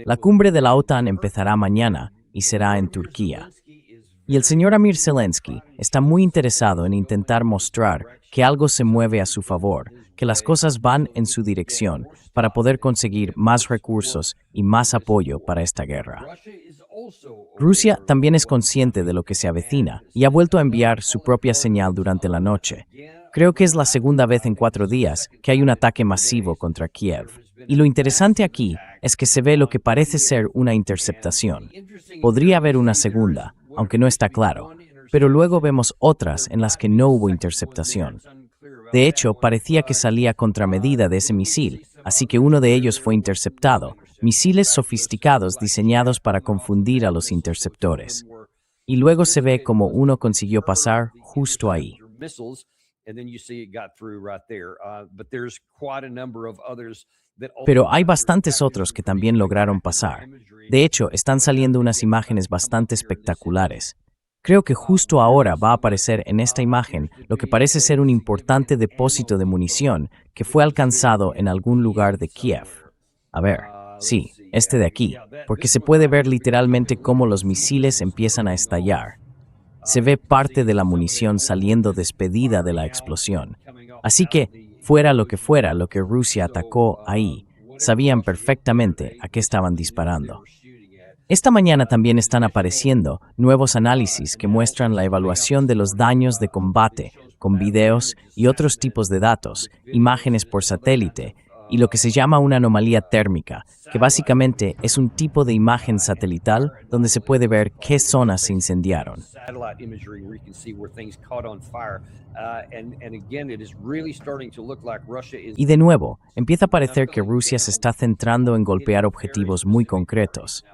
La cumbre de la OTAN empezará mañana y será en Turquía. Y el señor Amir Zelensky está muy interesado en intentar mostrar que algo se mueve a su favor, que las cosas van en su dirección para poder conseguir más recursos y más apoyo para esta guerra. Rusia también es consciente de lo que se avecina y ha vuelto a enviar su propia señal durante la noche. Creo que es la segunda vez en 4 días que hay un ataque masivo contra Kiev. Y lo interesante aquí es que se ve lo que parece ser una interceptación. Podría haber una segunda, aunque no está claro, pero luego vemos otras en las que no hubo interceptación. De hecho, parecía que salía contramedida de ese misil, así que uno de ellos fue interceptado, misiles sofisticados diseñados para confundir a los interceptores. Y luego se ve como uno consiguió pasar justo ahí. Pero hay bastantes otros que también lograron pasar. De hecho, están saliendo unas imágenes bastante espectaculares. Creo que justo ahora va a aparecer en esta imagen lo que parece ser un importante depósito de munición que fue alcanzado en algún lugar de Kiev. A ver, sí, este de aquí, porque se puede ver literalmente cómo los misiles empiezan a estallar. Se ve parte de la munición saliendo despedida de la explosión. Así que, fuera lo que Rusia atacó ahí, sabían perfectamente a qué estaban disparando. Esta mañana también están apareciendo nuevos análisis que muestran la evaluación de los daños de combate, con videos y otros tipos de datos, imágenes por satélite, y lo que se llama una anomalía térmica, que básicamente es un tipo de imagen satelital donde se puede ver qué zonas se incendiaron. Y de nuevo, empieza a parecer que Rusia se está centrando en golpear objetivos muy concretos.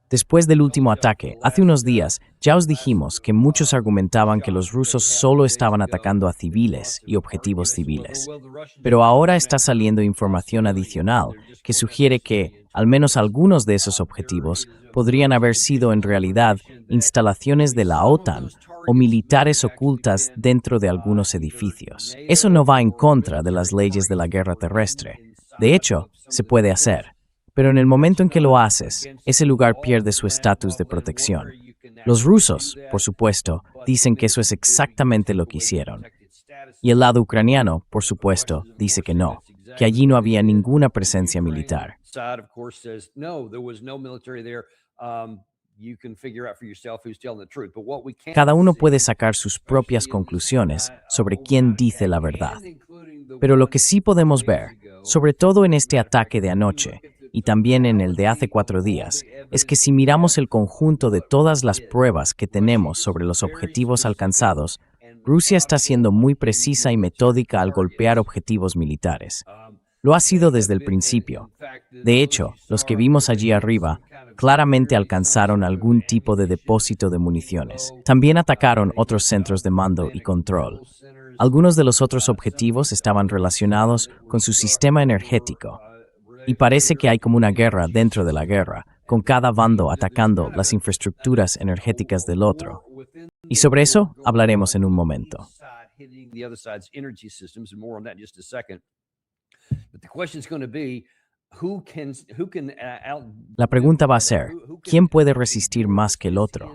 Después del último ataque, hace unos días, ya os dijimos que muchos argumentaban que los rusos solo estaban atacando a civiles y objetivos civiles. Pero ahora está saliendo información adicional que sugiere que, al menos algunos de esos objetivos, podrían haber sido en realidad instalaciones de la OTAN o militares ocultas dentro de algunos edificios. Eso no va en contra de las leyes de la guerra terrestre. De hecho, se puede hacer. Pero en el momento en que lo haces, ese lugar pierde su estatus de protección. Los rusos, por supuesto, dicen que eso es exactamente lo que hicieron. Y el lado ucraniano, por supuesto, dice que no, que allí no había ninguna presencia militar. Cada uno puede sacar sus propias conclusiones sobre quién dice la verdad. Pero lo que sí podemos ver, sobre todo en este ataque de anoche, y también en el de hace 4 días, es que si miramos el conjunto de todas las pruebas que tenemos sobre los objetivos alcanzados, Rusia está siendo muy precisa y metódica al golpear objetivos militares. Lo ha sido desde el principio. De hecho, los que vimos allí arriba claramente alcanzaron algún tipo de depósito de municiones. También atacaron otros centros de mando y control. Algunos de los otros objetivos estaban relacionados con su sistema energético. Y parece que hay como una guerra dentro de la guerra, con cada bando atacando las infraestructuras energéticas del otro. Y sobre eso hablaremos en un momento. La pregunta va a ser, ¿quién puede resistir más que el otro?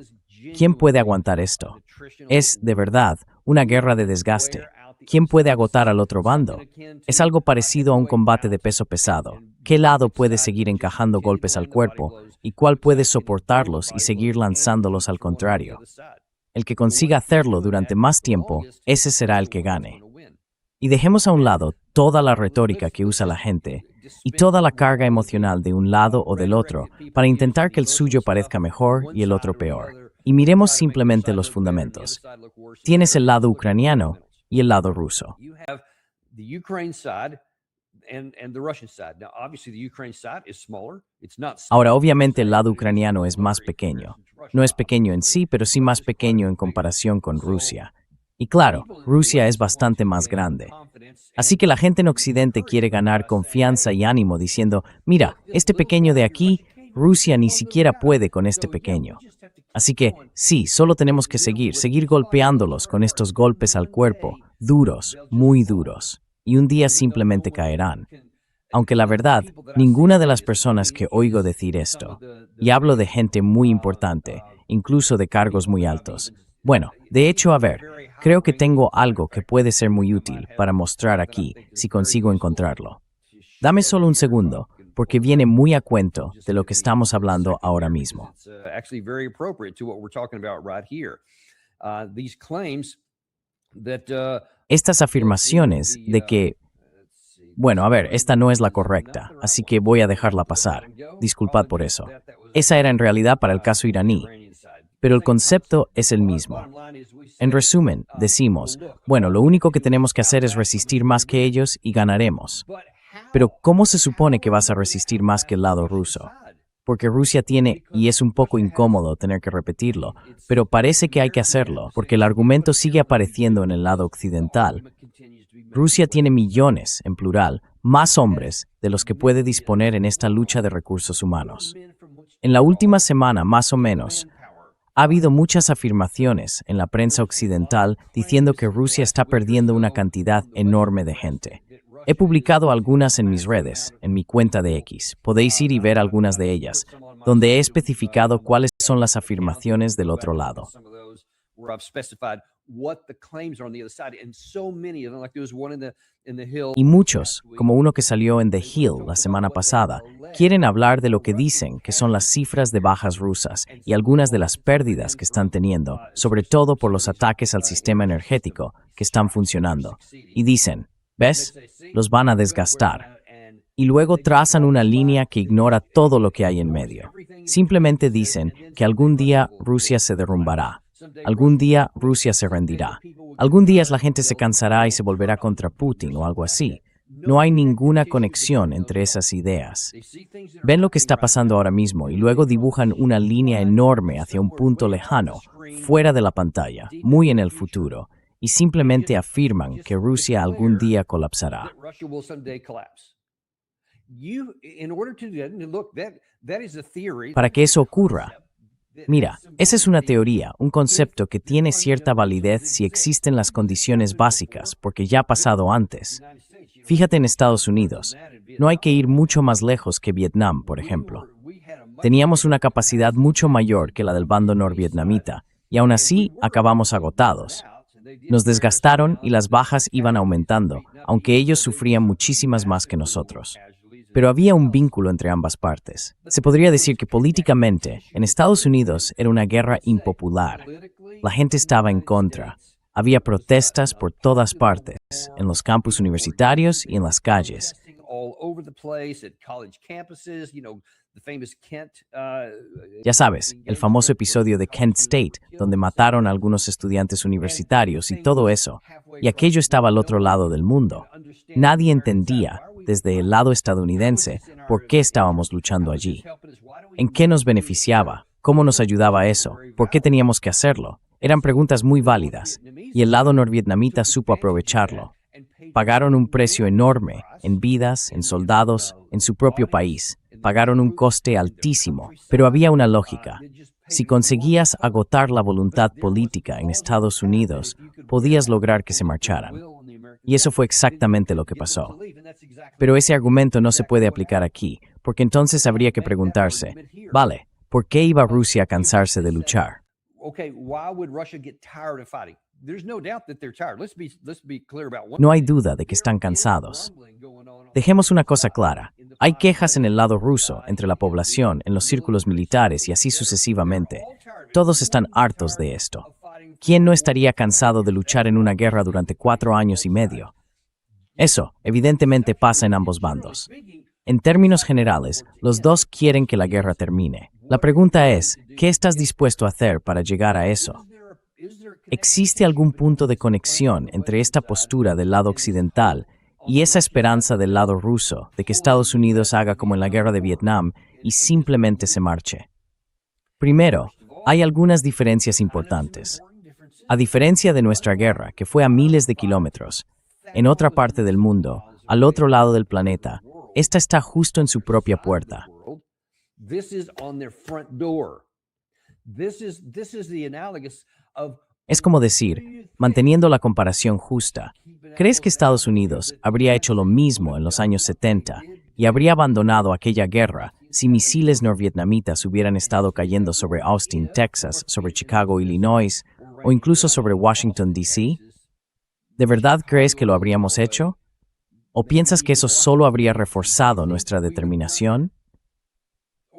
¿Quién puede aguantar esto? Es, de verdad, una guerra de desgaste. ¿Quién puede agotar al otro bando? Es algo parecido a un combate de peso pesado. ¿Qué lado puede seguir encajando golpes al cuerpo y cuál puede soportarlos y seguir lanzándolos al contrario? El que consiga hacerlo durante más tiempo, ese será el que gane. Y dejemos a un lado toda la retórica que usa la gente y toda la carga emocional de un lado o del otro para intentar que el suyo parezca mejor y el otro peor. Y miremos simplemente los fundamentos. Tienes el lado ucraniano y el lado ruso. Ahora, obviamente, el lado ucraniano es más pequeño. No es pequeño en sí, pero sí más pequeño en comparación con Rusia. Y claro, Rusia es bastante más grande. Así que la gente en Occidente quiere ganar confianza y ánimo diciendo, mira, este pequeño de aquí, Rusia ni siquiera puede con este pequeño. Así que, sí, solo tenemos que seguir golpeándolos con estos golpes al cuerpo, duros, muy duros. Y un día simplemente caerán. Aunque la verdad, ninguna de las personas que oigo decir esto, y hablo de gente muy importante, incluso de cargos muy altos. Bueno, de hecho, a ver, creo que tengo algo que puede ser muy útil para mostrar aquí, si consigo encontrarlo. Dame solo un segundo, porque viene muy a cuento de lo que estamos hablando ahora mismo. Estas afirmaciones de que, bueno, a ver, esta no es la correcta, así que voy a dejarla pasar. Disculpad por eso. Esa era en realidad para el caso iraní, pero el concepto es el mismo. En resumen, decimos, bueno, lo único que tenemos que hacer es resistir más que ellos y ganaremos. Pero ¿cómo se supone que vas a resistir más que el lado ruso? Porque Rusia tiene, y es un poco incómodo tener que repetirlo, pero parece que hay que hacerlo, porque el argumento sigue apareciendo en el lado occidental. Rusia tiene millones, en plural, más hombres de los que puede disponer en esta lucha de recursos humanos. En la última semana, más o menos, ha habido muchas afirmaciones en la prensa occidental diciendo que Rusia está perdiendo una cantidad enorme de gente. He publicado algunas en mis redes, en mi cuenta de X. Podéis ir y ver algunas de ellas, donde he especificado cuáles son las afirmaciones del otro lado. Y muchos, como uno que salió en The Hill la semana pasada, quieren hablar de lo que dicen que son las cifras de bajas rusas y algunas de las pérdidas que están teniendo, sobre todo por los ataques al sistema energético que están funcionando. Y dicen, ¿ves? Los van a desgastar. Y luego trazan una línea que ignora todo lo que hay en medio. Simplemente dicen que algún día Rusia se derrumbará. Algún día Rusia se rendirá. Algún día la gente se cansará y se volverá contra Putin o algo así. No hay ninguna conexión entre esas ideas. Ven lo que está pasando ahora mismo y luego dibujan una línea enorme hacia un punto lejano, fuera de la pantalla, muy en el futuro, y simplemente afirman que Rusia algún día colapsará. Para que eso ocurra, mira, esa es una teoría, un concepto que tiene cierta validez si existen las condiciones básicas, porque ya ha pasado antes. Fíjate en Estados Unidos, no hay que ir mucho más lejos que Vietnam, por ejemplo. Teníamos una capacidad mucho mayor que la del bando norvietnamita, y aún así acabamos agotados. Nos desgastaron y las bajas iban aumentando, aunque ellos sufrían muchísimas más que nosotros. Pero había un vínculo entre ambas partes. Se podría decir que políticamente, en Estados Unidos era una guerra impopular. La gente estaba en contra. Había protestas por todas partes, en los campus universitarios y en las calles. Ya sabes, el famoso episodio de Kent State, donde mataron a algunos estudiantes universitarios y todo eso. Y aquello estaba al otro lado del mundo. Nadie entendía, desde el lado estadounidense, por qué estábamos luchando allí. ¿En qué nos beneficiaba? ¿Cómo nos ayudaba eso? ¿Por qué teníamos que hacerlo? Eran preguntas muy válidas, y el lado norvietnamita supo aprovecharlo. Pagaron un precio enorme, en vidas, en soldados, en su propio país. Pagaron un coste altísimo, pero había una lógica. Si conseguías agotar la voluntad política en Estados Unidos, podías lograr que se marcharan. Y eso fue exactamente lo que pasó. Pero ese argumento no se puede aplicar aquí, porque entonces habría que preguntarse, vale, ¿por qué iba Rusia a cansarse de luchar? No hay duda de que están cansados. Dejemos una cosa clara. Hay quejas en el lado ruso, entre la población, en los círculos militares y así sucesivamente. Todos están hartos de esto. ¿Quién no estaría cansado de luchar en una guerra durante 4 años y medio? Eso, evidentemente, pasa en ambos bandos. En términos generales, los dos quieren que la guerra termine. La pregunta es, ¿qué estás dispuesto a hacer para llegar a eso? ¿Existe algún punto de conexión entre esta postura del lado occidental y esa esperanza del lado ruso de que Estados Unidos haga como en la guerra de Vietnam y simplemente se marche? Primero, hay algunas diferencias importantes. A diferencia de nuestra guerra, que fue a miles de kilómetros, en otra parte del mundo, al otro lado del planeta, esta está justo en su propia puerta. Es como decir, manteniendo la comparación justa, ¿crees que Estados Unidos habría hecho lo mismo en los años 70, y habría abandonado aquella guerra si misiles norvietnamitas hubieran estado cayendo sobre Austin, Texas, sobre Chicago, Illinois, o incluso sobre Washington, D.C.? ¿De verdad crees que lo habríamos hecho? ¿O piensas que eso solo habría reforzado nuestra determinación?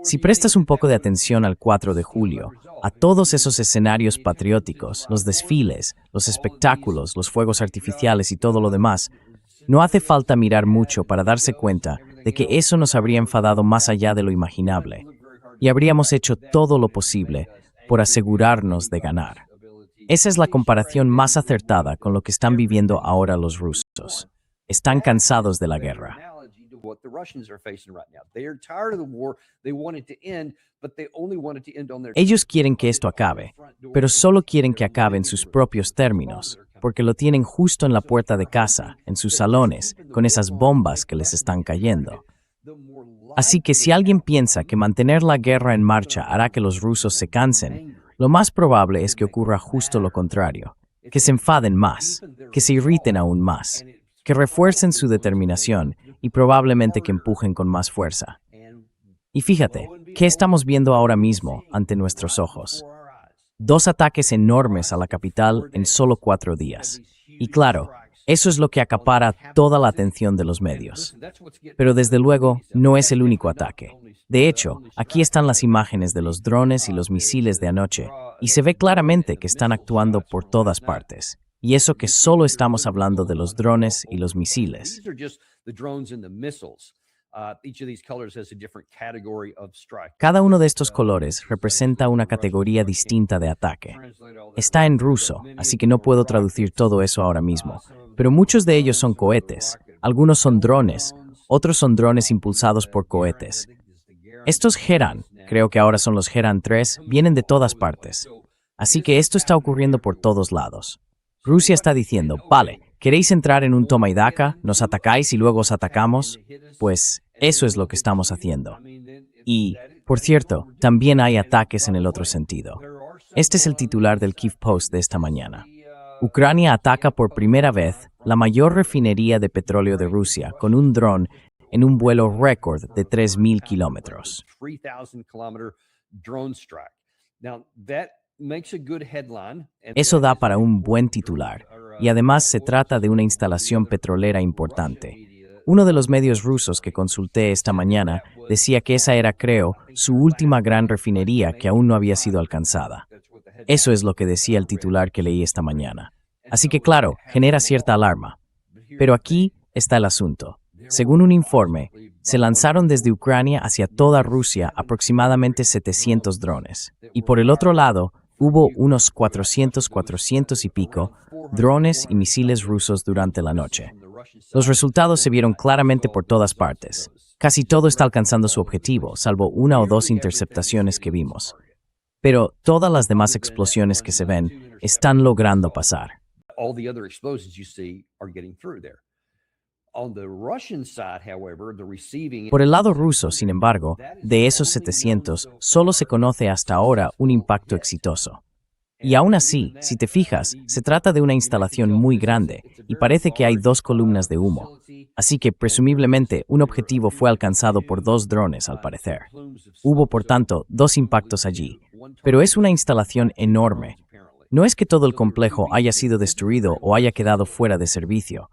Si prestas un poco de atención al 4 de julio, a todos esos escenarios patrióticos, los desfiles, los espectáculos, los fuegos artificiales y todo lo demás, no hace falta mirar mucho para darse cuenta de que eso nos habría enfadado más allá de lo imaginable, y habríamos hecho todo lo posible por asegurarnos de ganar. Esa es la comparación más acertada con lo que están viviendo ahora los rusos. Están cansados de la guerra. Ellos quieren que esto acabe, pero solo quieren que acabe en sus propios términos, porque lo tienen justo en la puerta de casa, en sus salones, con esas bombas que les están cayendo. Así que si alguien piensa que mantener la guerra en marcha hará que los rusos se cansen, lo más probable es que ocurra justo lo contrario, que se enfaden más, que se irriten aún más, que refuercen su determinación y probablemente que empujen con más fuerza. Y fíjate, ¿qué estamos viendo ahora mismo ante nuestros ojos? 2 ataques enormes a la capital en solo 4 días. Y claro, eso es lo que acapara toda la atención de los medios. Pero desde luego, no es el único ataque. De hecho, aquí están las imágenes de los drones y los misiles de anoche, y se ve claramente que están actuando por todas partes. Y eso que solo estamos hablando de los drones y los misiles. Cada uno de estos colores representa una categoría distinta de ataque. Está en ruso, así que no puedo traducir todo eso ahora mismo, pero muchos de ellos son cohetes, algunos son drones, otros son drones impulsados por cohetes. Estos Geran, creo que ahora son los Geran 3, vienen de todas partes. Así que esto está ocurriendo por todos lados. Rusia está diciendo, vale, ¿queréis entrar en un toma y daca? ¿Nos atacáis y luego os atacamos? Pues eso es lo que estamos haciendo. Y, por cierto, también hay ataques en el otro sentido. Este es el titular del Kyiv Post de esta mañana. Ucrania ataca por primera vez la mayor refinería de petróleo de Rusia con un dron en un vuelo récord de 3.000 kilómetros. Eso da para un buen titular, y además se trata de una instalación petrolera importante. Uno de los medios rusos que consulté esta mañana decía que esa era, creo, su última gran refinería que aún no había sido alcanzada. Eso es lo que decía el titular que leí esta mañana. Así que claro, genera cierta alarma. Pero aquí está el asunto. Según un informe, se lanzaron desde Ucrania hacia toda Rusia aproximadamente 700 drones. Y por el otro lado, hubo unos 400 y pico drones y misiles rusos durante la noche. Los resultados se vieron claramente por todas partes. Casi todo está alcanzando su objetivo, salvo 1 o 2 interceptaciones que vimos. Pero todas las demás explosiones que se ven están logrando pasar. Por el lado ruso, sin embargo, de esos 700, solo se conoce hasta ahora un impacto exitoso. Y aún así, si te fijas, se trata de una instalación muy grande y parece que hay 2 columnas de humo. Así que, presumiblemente, un objetivo fue alcanzado por 2 drones, al parecer. Hubo, por tanto, 2 impactos allí. Pero es una instalación enorme. No es que todo el complejo haya sido destruido o haya quedado fuera de servicio.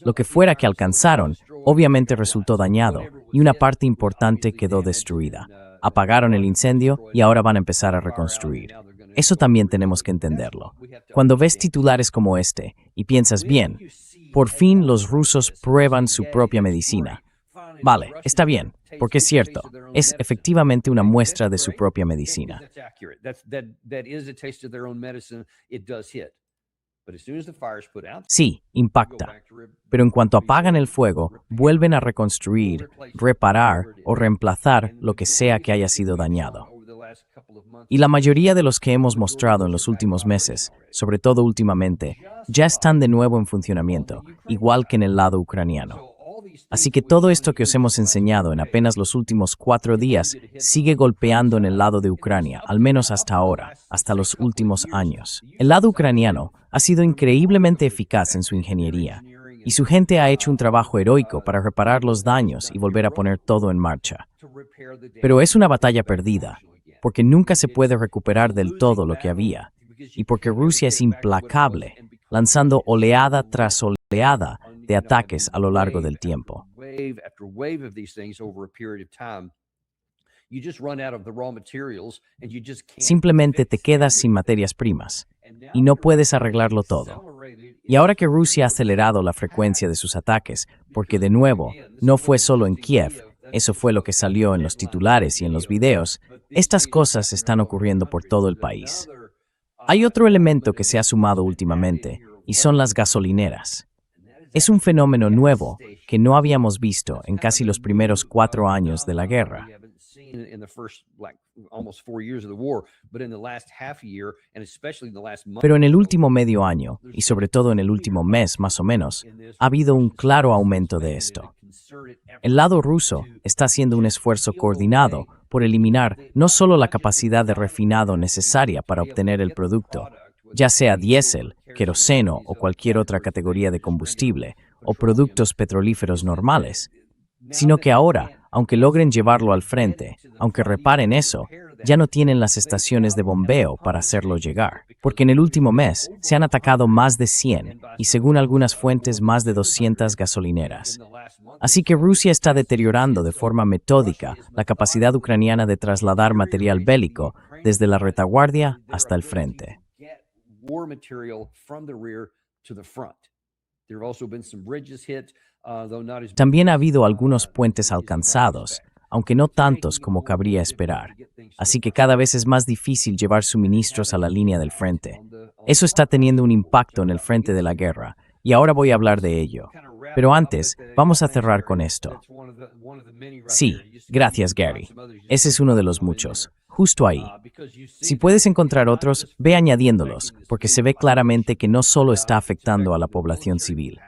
Lo que fuera que alcanzaron, obviamente resultó dañado y una parte importante quedó destruida. Apagaron el incendio y ahora van a empezar a reconstruir. Eso también tenemos que entenderlo. Cuando ves titulares como este y piensas, bien, por fin los rusos prueban su propia medicina. Vale, está bien, porque es cierto, es efectivamente una muestra de su propia medicina. Sí, impacta. Pero en cuanto apagan el fuego, vuelven a reconstruir, reparar o reemplazar lo que sea que haya sido dañado. Y la mayoría de los que hemos mostrado en los últimos meses, sobre todo últimamente, ya están de nuevo en funcionamiento, igual que en el lado ucraniano. Así que todo esto que os hemos enseñado en apenas los últimos 4 días sigue golpeando en el lado de Ucrania, al menos hasta ahora, hasta los últimos años. El lado ucraniano ha sido increíblemente eficaz en su ingeniería, y su gente ha hecho un trabajo heroico para reparar los daños y volver a poner todo en marcha. Pero es una batalla perdida, porque nunca se puede recuperar del todo lo que había, y porque Rusia es implacable, lanzando oleada tras oleada de ataques a lo largo del tiempo. Simplemente te quedas sin materias primas, y no puedes arreglarlo todo. Y ahora que Rusia ha acelerado la frecuencia de sus ataques, porque de nuevo, no fue solo en Kiev, eso fue lo que salió en los titulares y en los videos, estas cosas están ocurriendo por todo el país. Hay otro elemento que se ha sumado últimamente, y son las gasolineras. Es un fenómeno nuevo que no habíamos visto en casi los primeros 4 años de la guerra. Pero en el último medio año, y sobre todo en el último mes más o menos, ha habido un claro aumento de esto. El lado ruso está haciendo un esfuerzo coordinado por eliminar no solo la capacidad de refinado necesaria para obtener el producto, ya sea diésel, queroseno o cualquier otra categoría de combustible, o productos petrolíferos normales, sino que ahora, aunque logren llevarlo al frente, aunque reparen eso, ya no tienen las estaciones de bombeo para hacerlo llegar, porque en el último mes se han atacado más de 100 y según algunas fuentes más de 200 gasolineras. Así que Rusia está deteriorando de forma metódica la capacidad ucraniana de trasladar material bélico desde la retaguardia hasta el frente. También ha habido algunos puentes alcanzados, aunque no tantos como cabría esperar. Así que cada vez es más difícil llevar suministros a la línea del frente. Eso está teniendo un impacto en el frente de la guerra, y ahora voy a hablar de ello. Pero antes, vamos a cerrar con esto. Sí, gracias Gary. Ese es uno de los muchos, justo ahí. Si puedes encontrar otros, ve añadiéndolos, porque se ve claramente que no solo está afectando a la población civil.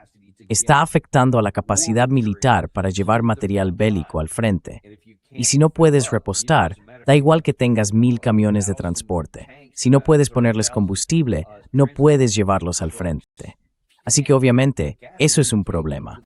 Está afectando a la capacidad militar para llevar material bélico al frente. Y si no puedes repostar, da igual que tengas 1000 camiones de transporte. Si no puedes ponerles combustible, no puedes llevarlos al frente. Así que obviamente, eso es un problema.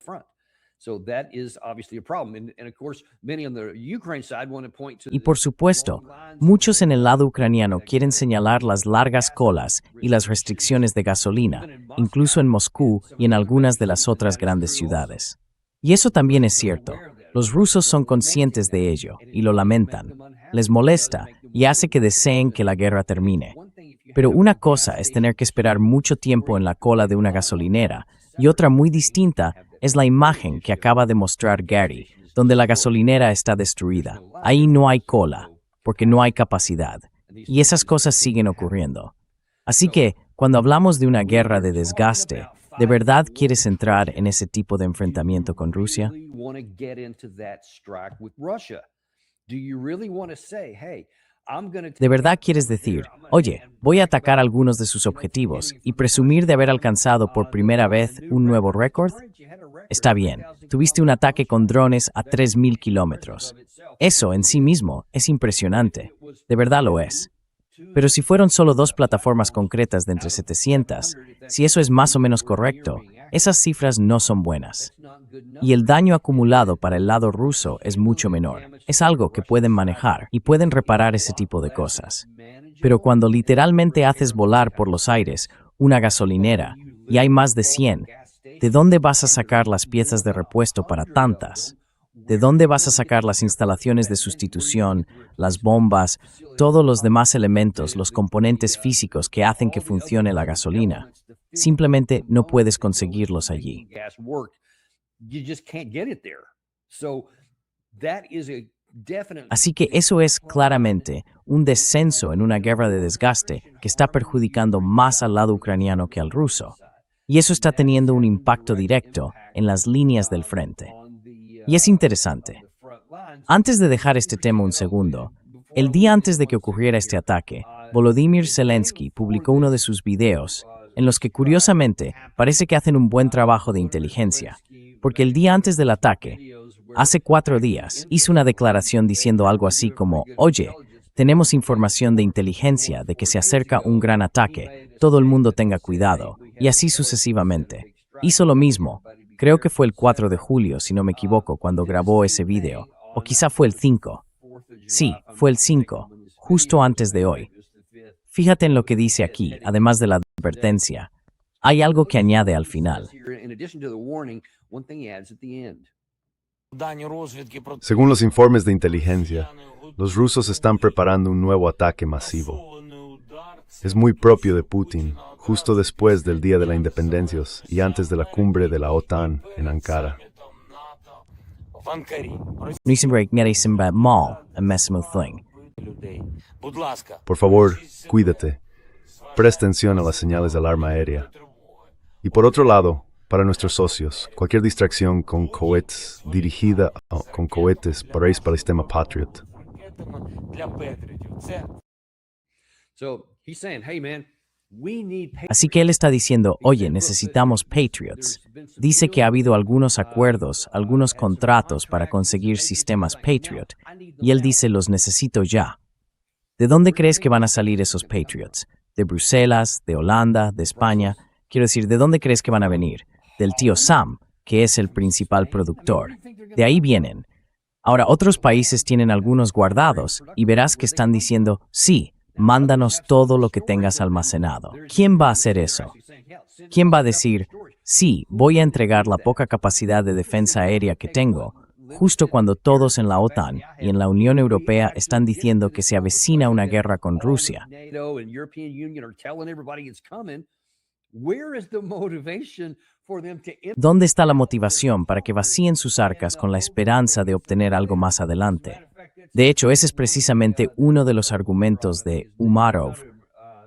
Y por supuesto, muchos en el lado ucraniano quieren señalar las largas colas y las restricciones de gasolina, incluso en Moscú y en algunas de las otras grandes ciudades. Y eso también es cierto. Los rusos son conscientes de ello y lo lamentan. Les molesta y hace que deseen que la guerra termine. Pero una cosa es tener que esperar mucho tiempo en la cola de una gasolinera y otra muy distinta es la imagen que acaba de mostrar Gary, donde la gasolinera está destruida. Ahí no hay cola, porque no hay capacidad. Y esas cosas siguen ocurriendo. Así que, cuando hablamos de una guerra de desgaste, ¿de verdad quieres entrar en ese tipo de enfrentamiento con Rusia? ¿De verdad quieres decir, oye, voy a atacar algunos de sus objetivos y presumir de haber alcanzado por primera vez un nuevo récord? Está bien, tuviste un ataque con drones a 3000 kilómetros. Eso en sí mismo es impresionante, de verdad lo es. Pero si fueron solo 2 plataformas concretas de entre 700, si eso es más o menos correcto, esas cifras no son buenas. Y el daño acumulado para el lado ruso es mucho menor. Es algo que pueden manejar y pueden reparar ese tipo de cosas. Pero cuando literalmente haces volar por los aires una gasolinera y hay más de 100, ¿de dónde vas a sacar las piezas de repuesto para tantas? ¿De dónde vas a sacar las instalaciones de sustitución, las bombas, todos los demás elementos, los componentes físicos que hacen que funcione la gasolina? Simplemente no puedes conseguirlos allí. Así que eso es claramente un descenso en una guerra de desgaste que está perjudicando más al lado ucraniano que al ruso. Y eso está teniendo un impacto directo en las líneas del frente. Y es interesante. Antes de dejar este tema un segundo, el día antes de que ocurriera este ataque, Volodymyr Zelensky publicó uno de sus videos en los que curiosamente parece que hacen un buen trabajo de inteligencia, porque el día antes del ataque, hace 4 días, hizo una declaración diciendo algo así como, oye, tenemos información de inteligencia de que se acerca un gran ataque, todo el mundo tenga cuidado, y así sucesivamente. Hizo lo mismo, Creo que fue el 4 de julio, si no me equivoco, cuando grabó ese video. O quizá fue el 5. Sí, fue el 5, justo antes de hoy. Fíjate en lo que dice aquí, además de la advertencia. Hay algo que añade al final. Según los informes de inteligencia, los rusos están preparando un nuevo ataque masivo. Es muy propio de Putin, justo después del Día de la Independencia y antes de la cumbre de la OTAN en Ankara. Por favor, cuídate. Presta atención a las señales de alarma aérea. Y por otro lado, para nuestros socios, cualquier distracción con cohetes dirigida con cohetes para el sistema Patriot. Así que él está diciendo, oye, necesitamos Patriots. Dice que ha habido algunos acuerdos, algunos contratos para conseguir sistemas Patriot, y él dice, los necesito ya. ¿De dónde crees que van a salir esos Patriots? ¿De Bruselas, de Holanda, de España? Quiero decir, ¿de dónde crees que van a venir? Del tío Sam, que es el principal productor. De ahí vienen. Ahora, otros países tienen algunos guardados, y verás que están diciendo, sí, mándanos todo lo que tengas almacenado. ¿Quién va a hacer eso? ¿Quién va a decir, sí, voy a entregar la poca capacidad de defensa aérea que tengo, justo cuando todos en la OTAN y en la Unión Europea están diciendo que se avecina una guerra con Rusia? ¿Dónde está la motivación para que vacíen sus arcas con la esperanza de obtener algo más adelante? De hecho, ese es precisamente uno de los argumentos de Umarov,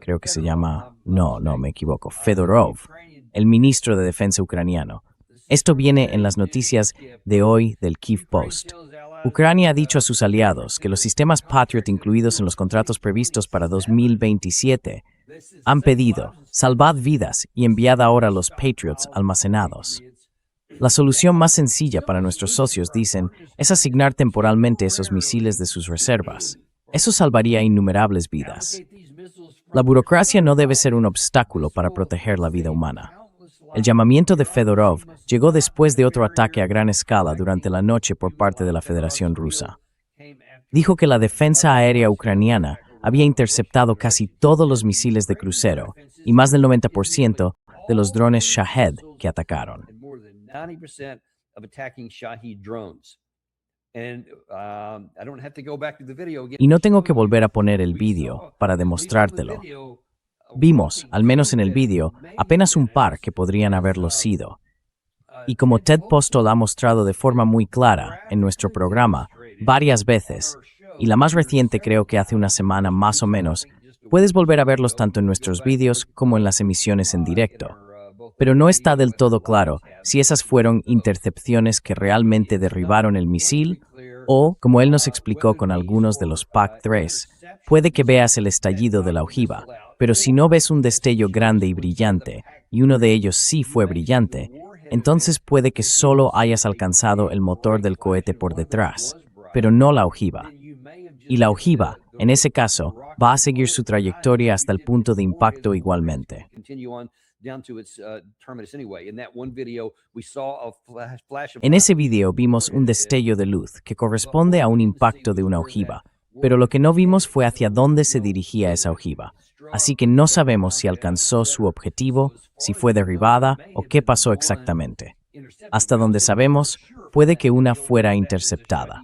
creo que se llama, no me equivoco, Fedorov, el ministro de Defensa ucraniano. Esto viene en las noticias de hoy del Kyiv Post. Ucrania ha dicho a sus aliados que los sistemas Patriot incluidos en los contratos previstos para 2027 han pedido, salvad vidas y enviad ahora los Patriots almacenados. La solución más sencilla para nuestros socios, dicen, es asignar temporalmente esos misiles de sus reservas. Eso salvaría innumerables vidas. La burocracia no debe ser un obstáculo para proteger la vida humana. El llamamiento de Fedorov llegó después de otro ataque a gran escala durante la noche por parte de la Federación Rusa. Dijo que la defensa aérea ucraniana había interceptado casi todos los misiles de crucero y más del 90% de los drones Shahed que atacaron. Y no tengo que volver a poner el vídeo para demostrártelo. Vimos, al menos en el vídeo, apenas un par que podrían haberlo sido. Y como Ted Postol ha mostrado de forma muy clara en nuestro programa varias veces, y la más reciente creo que hace una semana más o menos, puedes volver a verlos tanto en nuestros vídeos como en las emisiones en directo. Pero no está del todo claro si esas fueron intercepciones que realmente derribaron el misil o, como él nos explicó con algunos de los PAC-3, puede que veas el estallido de la ojiva, pero si no ves un destello grande y brillante, y uno de ellos sí fue brillante, entonces puede que solo hayas alcanzado el motor del cohete por detrás, pero no la ojiva. Y la ojiva, en ese caso, va a seguir su trayectoria hasta el punto de impacto igualmente. En ese video vimos un destello de luz que corresponde a un impacto de una ojiva, pero lo que no vimos fue hacia dónde se dirigía esa ojiva. Así que no sabemos si alcanzó su objetivo, si fue derribada o qué pasó exactamente. Hasta donde sabemos, puede que una fuera interceptada.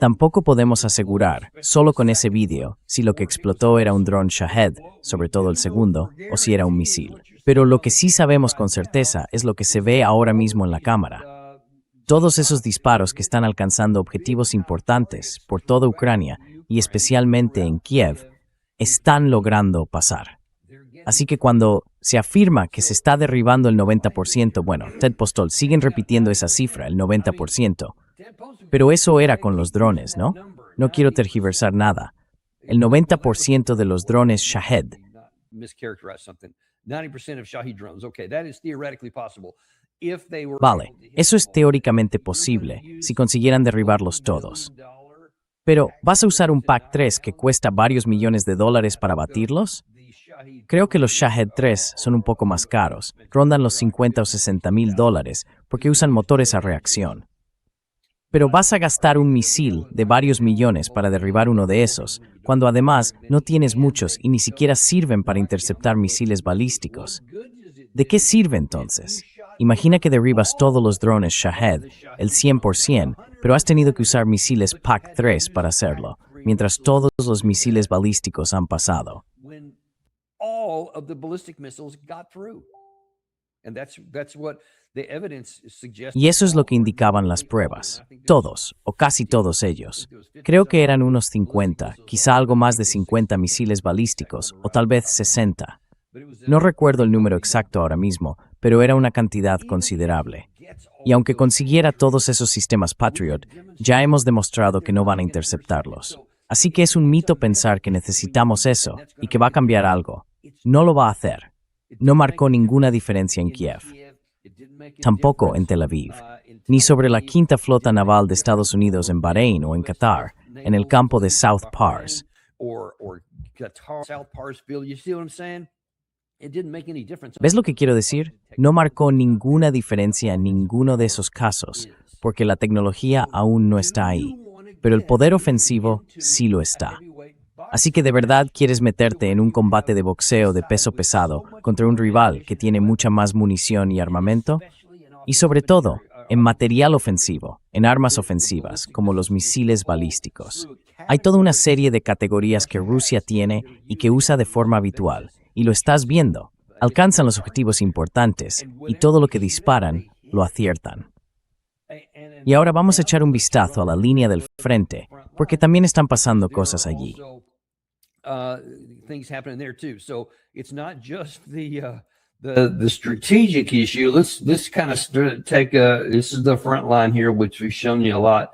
Tampoco podemos asegurar, solo con ese vídeo, si lo que explotó era un dron Shahed, sobre todo el segundo, o si era un misil. Pero lo que sí sabemos con certeza es lo que se ve ahora mismo en la cámara. Todos esos disparos que están alcanzando objetivos importantes por toda Ucrania, y especialmente en Kiev, están logrando pasar. Así que cuando se afirma que se está derribando el 90%, bueno, Ted Postol siguen repitiendo esa cifra, el 90%. Pero eso era con los drones, ¿no? No quiero tergiversar nada. El 90% de los drones Shahed. Vale, eso es teóricamente posible, si consiguieran derribarlos todos. Pero, ¿vas a usar un PAC-3 que cuesta varios millones de dólares para batirlos? Creo que los Shahed 3 son un poco más caros, rondan los 50 o 60 mil dólares, porque usan motores a reacción. Pero vas a gastar un misil de varios millones para derribar uno de esos, cuando además no tienes muchos y ni siquiera sirven para interceptar misiles balísticos. ¿De qué sirve entonces? Imagina que derribas todos los drones Shahed, el 100%, pero has tenido que usar misiles PAC-3 para hacerlo, mientras todos los misiles balísticos han pasado. Y eso es lo que indicaban las pruebas. Todos, o casi todos ellos. Creo que eran unos 50, quizá algo más de 50 misiles balísticos, o tal vez 60. No recuerdo el número exacto ahora mismo, pero era una cantidad considerable. Y aunque consiguiera todos esos sistemas Patriot, ya hemos demostrado que no van a interceptarlos. Así que es un mito pensar que necesitamos eso y que va a cambiar algo. No lo va a hacer. No marcó ninguna diferencia en Kiev. Tampoco en Tel Aviv, ni sobre la quinta flota naval de Estados Unidos en Bahrein o en Qatar, en el campo de South Pars. ¿Ves lo que quiero decir? No marcó ninguna diferencia en ninguno de esos casos, porque la tecnología aún no está ahí, pero el poder ofensivo sí lo está. Así que de verdad quieres meterte en un combate de boxeo de peso pesado contra un rival que tiene mucha más munición y armamento, y sobre todo, en material ofensivo, en armas ofensivas, como los misiles balísticos. Hay toda una serie de categorías que Rusia tiene y que usa de forma habitual, y lo estás viendo. Alcanzan los objetivos importantes, y todo lo que disparan, lo aciertan. Y ahora vamos a echar un vistazo a la línea del frente, porque también están pasando cosas allí. Things happening there too. So it's not just the strategic issue. Let's kind of take this is the front line here, which we've shown you a lot.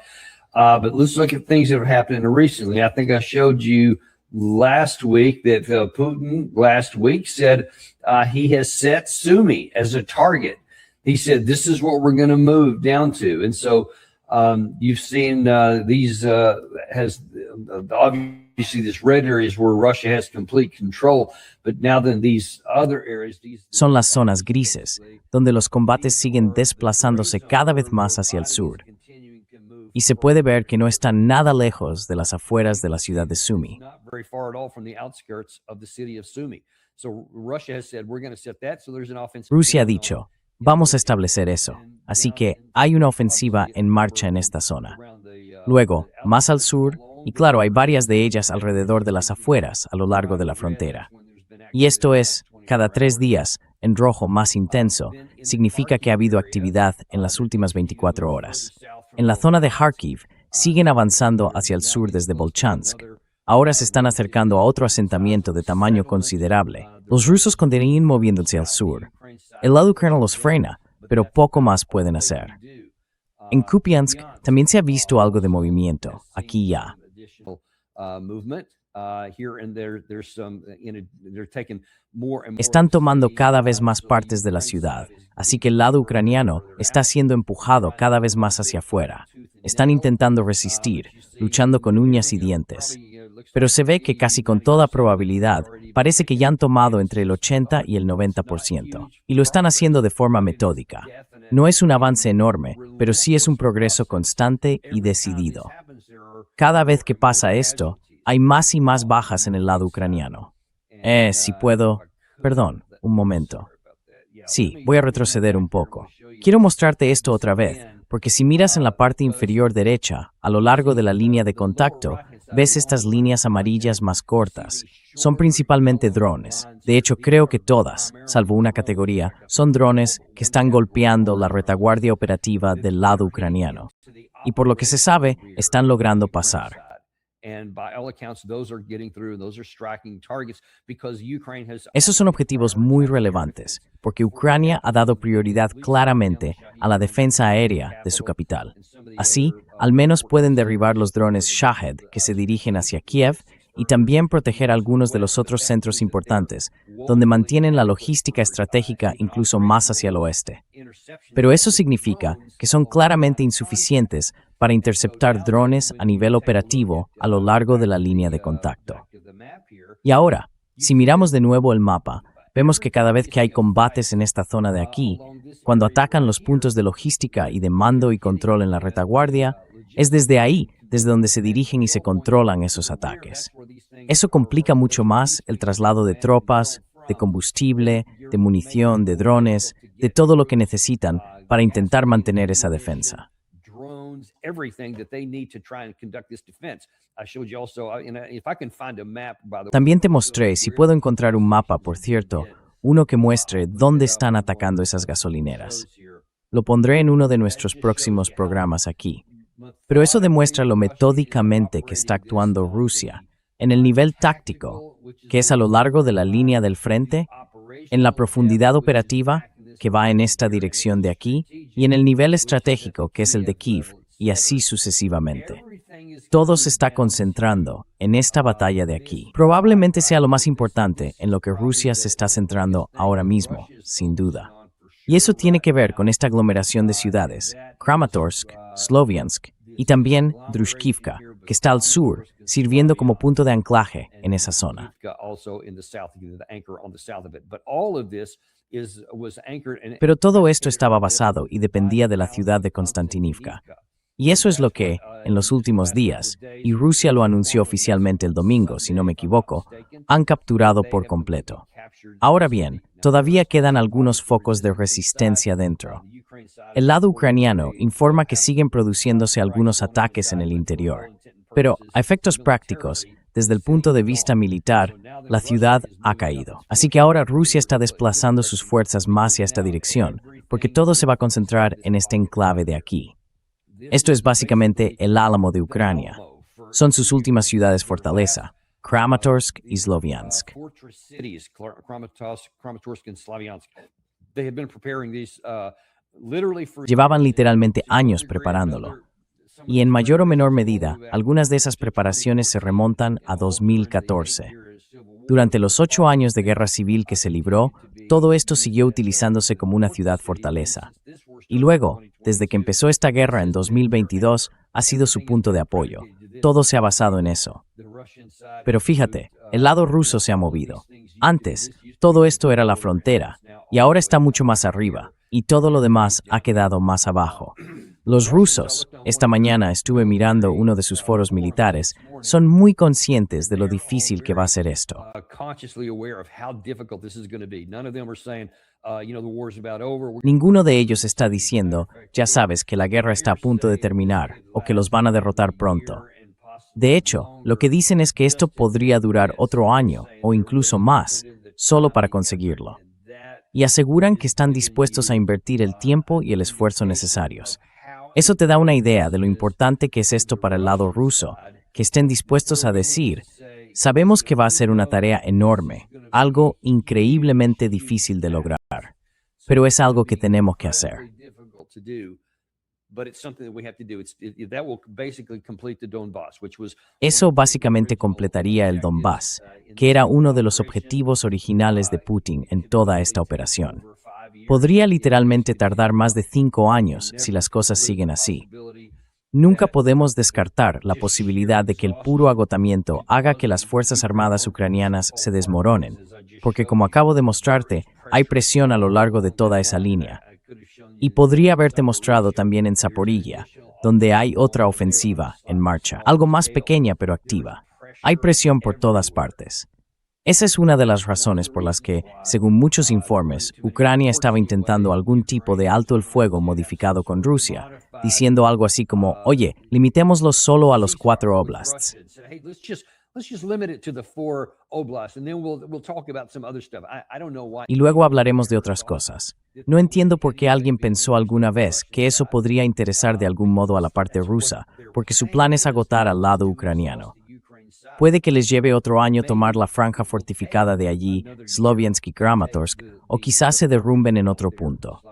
But let's look at things that have happened recently. I think I showed you last week that Putin last week said he has set Sumy as a target. He said this is what we're going to move down to, and so you've seen these has obviously this red areas where Russia has complete control, but now then these other areas. Son las zonas grises, donde los combates siguen desplazándose cada vez más hacia el sur. Y se puede ver que no están nada lejos de las afueras de la ciudad de Sumy. Rusia ha dicho, vamos a establecer eso, así que hay una ofensiva en marcha en esta zona. Luego, más al sur, y claro, hay varias de ellas alrededor de las afueras a lo largo de la frontera. Y esto es, cada 3 días, en rojo más intenso, significa que ha habido actividad en las últimas 24 horas. En la zona de Kharkiv, siguen avanzando hacia el sur desde Volchansk. Ahora se están acercando a otro asentamiento de tamaño considerable. Los rusos continúan moviéndose al sur. El lado ucraniano los frena, pero poco más pueden hacer. En Kupiansk también se ha visto algo de movimiento, aquí ya. Están tomando cada vez más partes de la ciudad, así que el lado ucraniano está siendo empujado cada vez más hacia afuera. Están intentando resistir, luchando con uñas y dientes. Pero se ve que casi con toda probabilidad parece que ya han tomado entre el 80 y el 90%, y lo están haciendo de forma metódica. No es un avance enorme, pero sí es un progreso constante y decidido. Cada vez que pasa esto, hay más y más bajas en el lado ucraniano. Si puedo... Perdón, un momento. Sí, voy a retroceder un poco. Quiero mostrarte esto otra vez, porque si miras en la parte inferior derecha, a lo largo de la línea de contacto, ves estas líneas amarillas más cortas. Son principalmente drones. De hecho, creo que todas, salvo una categoría, son drones que están golpeando la retaguardia operativa del lado ucraniano. Y por lo que se sabe, están logrando pasar. Esos son objetivos muy relevantes, porque Ucrania ha dado prioridad claramente a la defensa aérea de su capital. Así, al menos pueden derribar los drones Shahed que se dirigen hacia Kiev y también proteger algunos de los otros centros importantes, donde mantienen la logística estratégica incluso más hacia el oeste. Pero eso significa que son claramente insuficientes para interceptar drones a nivel operativo a lo largo de la línea de contacto. Y ahora, Si miramos de nuevo el mapa, vemos que cada vez que hay combates en esta zona de aquí, cuando atacan los puntos de logística y de mando y control en la retaguardia, es desde ahí, desde donde se dirigen y se controlan esos ataques. Eso complica mucho más el traslado de tropas, de combustible, de munición, de drones, de todo lo que necesitan para intentar mantener esa defensa. Drones, everything that they need to try and conduct this defense. I showed you also, if I can find a map, by the También te mostré, si puedo encontrar un mapa, por cierto, uno que muestre dónde están atacando esas gasolineras. Lo pondré en uno de nuestros próximos programas aquí. Pero eso demuestra lo metódicamente que está actuando Rusia, en el nivel táctico, que es a lo largo de la línea del frente, en la profundidad operativa, que va en esta dirección de aquí, y en el nivel estratégico, que es el de Kiev, y así sucesivamente. Todo se está concentrando en esta batalla de aquí. Probablemente sea lo más importante en lo que Rusia se está centrando ahora mismo, sin duda. Y eso tiene que ver con esta aglomeración de ciudades, Kramatorsk, Sloviansk y también Drushkivka, que está al sur, sirviendo como punto de anclaje en esa zona. Pero todo esto estaba basado y dependía de la ciudad de Konstantinivka. Y eso es lo que, en los últimos días, y Rusia lo anunció oficialmente el domingo, si no me equivoco, han capturado por completo. Ahora bien, todavía quedan algunos focos de resistencia dentro. El lado ucraniano informa que siguen produciéndose algunos ataques en el interior. Pero, a efectos prácticos, desde el punto de vista militar, la ciudad ha caído. Así que ahora Rusia está desplazando sus fuerzas más hacia esta dirección, porque todo se va a concentrar en este enclave de aquí. Esto es básicamente el Álamo de Ucrania. Son sus últimas ciudades fortaleza, Kramatorsk y Sloviansk. Llevaban literalmente años preparándolo. Y en mayor o menor medida, algunas de esas preparaciones se remontan a 2014. Durante los 8 años de guerra civil que se libró, todo esto siguió utilizándose como una ciudad fortaleza. Y luego, desde que empezó esta guerra en 2022, ha sido su punto de apoyo. Todo se ha basado en eso. Pero fíjate, el lado ruso se ha movido. Antes, todo esto era la frontera, y ahora está mucho más arriba, y todo lo demás ha quedado más abajo. Los rusos, esta mañana estuve mirando uno de sus foros militares, son muy conscientes de lo difícil que va a ser esto. Ninguno de ellos está diciendo, ya sabes, que la guerra está a punto de terminar o que los van a derrotar pronto. De hecho, lo que dicen es que esto podría durar otro año o incluso más, solo para conseguirlo. Y aseguran que están dispuestos a invertir el tiempo y el esfuerzo necesarios. Eso te da una idea de lo importante que es esto para el lado ruso, que estén dispuestos a decir, sabemos que va a ser una tarea enorme, algo increíblemente difícil de lograr, pero es algo que tenemos que hacer. Eso básicamente completaría el Donbass, que era uno de los objetivos originales de Putin en toda esta operación. Podría literalmente tardar más de 5 años si las cosas siguen así. Nunca podemos descartar la posibilidad de que el puro agotamiento haga que las Fuerzas Armadas ucranianas se desmoronen, porque como acabo de mostrarte, hay presión a lo largo de toda esa línea. Y podría haberte mostrado también en Zaporilla, donde hay otra ofensiva en marcha, algo más pequeña pero activa. Hay presión por todas partes. Esa es una de las razones por las que, según muchos informes, Ucrania estaba intentando algún tipo de alto el fuego modificado con Rusia, diciendo algo así como, oye, limitémoslo solo a los 4 oblasts. Y luego hablaremos de otras cosas. No entiendo por qué alguien pensó alguna vez que eso podría interesar de algún modo a la parte rusa, porque su plan es agotar al lado ucraniano. Puede que les lleve otro año tomar la franja fortificada de allí, Sloviansk y Kramatorsk, o quizás se derrumben en otro punto.